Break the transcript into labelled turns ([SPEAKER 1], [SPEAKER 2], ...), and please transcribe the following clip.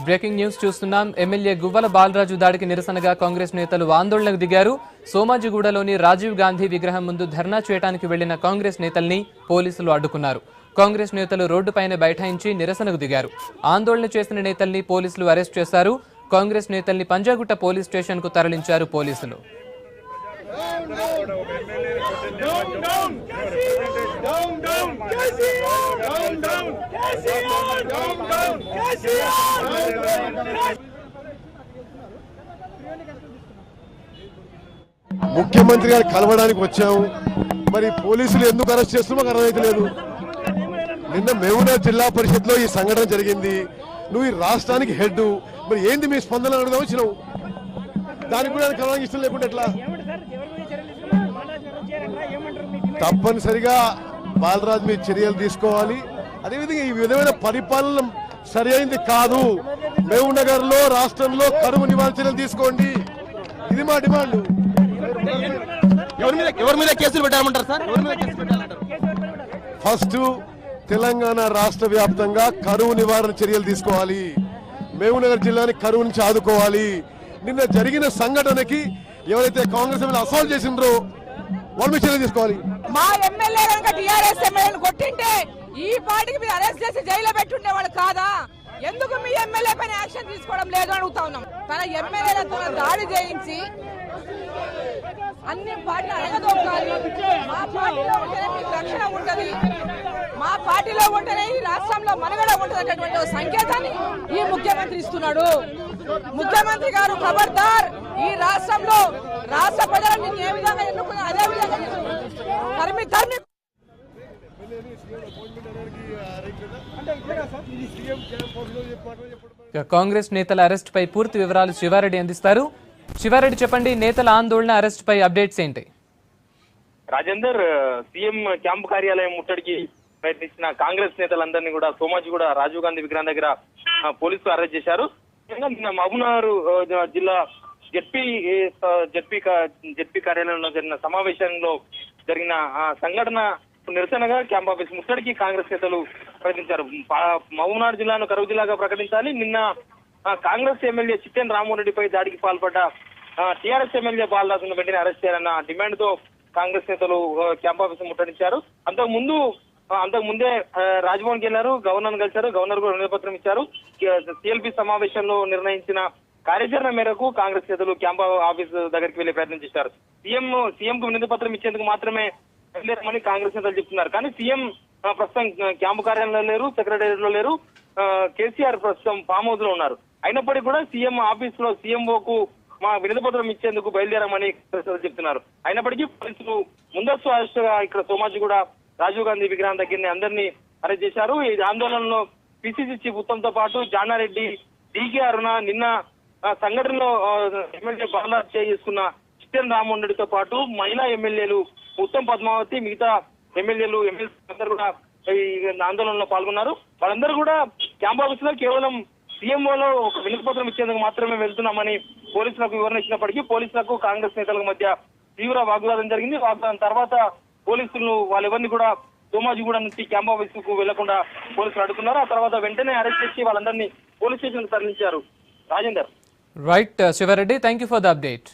[SPEAKER 1] Breaking news చూస్తున్నాం. MLA Guvvala Balaraju దాడికి నిరసనగా కాంగ్రెస్ నేతలు ఆందోళనకు దిగారు. సోమాజిగూడలోని రాజీవ్ గాంధీ విగ్రహం ముందు ధర్నా చేయడానికి వెళ్లిన కాంగ్రెస్ నేతల్ని పోలీసులు అడ్డుకున్నారు. కాంగ్రెస్ నేతలు రోడ్డుపైన బైఠాయించి నిరసనకు దిగారు. ఆందోళన చేసిన నేతల్ని పోలీసులు అరెస్ట్ చేశారు. కాంగ్రెస్ నేతల్ని పంజాగుట్ట పోలీస్ స్టేషన్ కు తరలించారు పోలీసులు.
[SPEAKER 2] ముఖ్యమంత్రి గారు కలవడానికి వచ్చాము. మరి పోలీసులు ఎందుకు అరెస్ట్ చేస్తున్నామో అర్థమైతే లేదు. నిన్న మహబూబ్నగర్ జిల్లా పరిషత్ లో ఈ సంఘటన జరిగింది. నువ్వు ఈ రాష్ట్రానికి హెడ్, మరి ఏంది మీ స్పందన అడుగుదాం వచ్చినావు. దానికి కూడా కలవడానికి ఇష్టం లేకుండా ఎట్లా? తప్పనిసరిగా బాలరాజు మీ చర్యలు తీసుకోవాలి. అదేవిధంగా ఈ విధమైన పరిపాలన సరి అయింది కాదు. మహబూబ్నగర్ లో రాష్ట్రంలో కరువు నివారణ చర్యలు తీసుకోండి. ఇది మా డిమాండ్.
[SPEAKER 3] ఎవరి మీద కేసులు పెట్టాలంటారు సార్?
[SPEAKER 2] ఫస్ట్ తెలంగాణ రాష్ట్ర వ్యాప్తంగా కరువు నివారణ చర్యలు తీసుకోవాలి. మహబూబ్నగర్ జిల్లాని కరువు నుంచి ఆదుకోవాలి. నిన్న జరిగిన సంఘటనకి ఎవరైతే కాంగ్రెస్ ఎమ్మెల్యే అసాల్ట్ చేసిండ్రో వాళ్ళ మీద చర్యలు తీసుకోవాలి.
[SPEAKER 4] మా ఎమ్మెల్యే కనుక టీఆర్ఎస్ ఎమ్మెల్యేని కొట్టింటే ఈ పార్టీకి మీరు అరెస్ట్ చేసి జైల్లో పెట్టుండేవాళ్ళు కాదా? ఎందుకు మీ ఎమ్మెల్యే పైన యాక్షన్ తీసుకోవడం లేదు అడుగుతా ఉన్నాం. తన ఎమ్మెల్యేలతో దాడి చేయించి అన్ని పార్టీలు అడగదొక్కాలి. మా పార్టీలో ఉంటేనే మీకు రక్షణ ఉంటది, మా పార్టీలో ఉంటేనే ఈ రాష్ట్రంలో మనుగడ ఉంటది అనేటువంటి సంకేతాన్ని ఈ ముఖ్యమంత్రి ఇస్తున్నాడు. ముఖ్యమంత్రి గారు ఖబర్దార్, ఈ రాష్ట్రంలో రాష్ట్ర ప్రజలను ఏ విధంగా ఎన్నుకున్నా అదే విధంగా తరిమి
[SPEAKER 1] కాంగ్రెస్ నేతల అరెస్ట్ పై పూర్తి వివరాలు శివారెడ్డి అందిస్తారు. శివారెడ్డి చెప్పండి, నేతల ఆందోళన అరెస్ట్ పై అప్డేట్స్ ఏంటి?
[SPEAKER 5] రాజేందర్, సీఎం క్యాంపు కార్యాలయం ముట్టడికి ప్రయత్నించిన కాంగ్రెస్ నేతలందరినీ కూడా సోమాజిగూడ రాజీవ్ గాంధీ విగ్రహం దగ్గర పోలీసులు అరెస్ట్ చేశారు. నిన్న మహబూబ్నగర్ జిల్లా జెడ్పీ కార్యాలయంలో జరిగిన సమావేశంలో జరిగిన సంఘటన నిరసనగా క్యాంప్ ఆఫీస్ ముట్టడికి కాంగ్రెస్ నేతలు ప్రయత్నించారు. మహబూబ్నగర్ జిల్లాను కరువు జిల్లాగా ప్రకటించాలి. నిన్న కాంగ్రెస్ ఎమ్మెల్యే చిట్టెన్ రామోరెడ్డిపై దాడికి పాల్పడ్డ టీఆర్ఎస్ ఎమ్మెల్యే బాలరాజును వెంటనే అరెస్ట్ చేయాలన్న డిమాండ్ తో కాంగ్రెస్ నేతలు క్యాంప్ ఆఫీస్ ముట్టడించారు. అంతకుముందే రాజ్భవన్కి వెళ్లారు, గవర్నర్ కలిశారు. గవర్నర్ కూడా వినతి పత్రం ఇచ్చారు. సిఎల్పి సమావేశంలో నిర్ణయించిన కార్యాచరణ మేరకు కాంగ్రెస్ నేతలు క్యాంప్ ఆఫీస్ దగ్గరికి వెళ్లే ప్రయత్నం చేశారు. సీఎం కు వినతి పత్రం ఇచ్చేందుకు మాత్రమే వెళ్ళారని కాంగ్రెస్ నేతలు చెప్తున్నారు. కానీ సీఎం ప్రస్తుతం క్యాంపు కార్యాలయంలో లేరు, సెక్రటేరియట్ లో లేరు. కేసీఆర్ ప్రస్తుతం ఫామ్ హౌస్ లో ఉన్నారు. అయినప్పటికీ కూడా సీఎం ఆఫీస్ లో సీఎంఓకు మా వినతి పత్రం ఇచ్చేందుకు బయలుదేరామని చెప్తున్నారు. అయినప్పటికీ పోలీసులు ముందస్తు అరెస్టుగా ఇక్కడ సోమాజిగూడ రాజీవ్ గాంధీ విగ్రహం దగ్గరని అందరినీ అరెస్ట్ చేశారు. ఈ ఆందోళనలో పిసిసి చీఫ్ ఉత్తమ్తో పాటు జానారెడ్డి, డీకే అరుణ, నిన్న సంఘటనలో ఎమ్మెల్యే బాలరాజు చేసుకున్న చిట్టెన్ రామోరెడ్డితో పాటు మహిళా ఎమ్మెల్యేలు ఉత్తమ్ పద్మావతి, మిగతా ఎమ్మెల్యేలు అందరూ కూడా ఈ ఆందోళనలో పాల్గొన్నారు. వాళ్ళందరూ కూడా క్యాంప్ ఆఫీస్ లో కేవలం సీఎంఓలో ఒక వినతి పత్రం ఇచ్చేందుకు మాత్రమే వెళ్తున్నామని పోలీసులకు వివరణ ఇచ్చినప్పటికీ పోలీసులకు కాంగ్రెస్ నేతల మధ్య తీవ్ర వాగ్వాదం జరిగింది. వాగ్వాదం తర్వాత పోలీసులు వాళ్ళెవరిని కూడా సోమాజిగూడ నుంచి క్యాంప్ ఆఫీస్ కు వెళ్లకుండా పోలీసులు అడుగుతున్నారు. ఆ తర్వాత వెంటనే అరెస్ట్ చేసి వాళ్ళందరినీ పోలీస్ స్టేషన్ కు తరలించారు. Rajender.
[SPEAKER 1] Right Shiva Reddy, thank you for the update.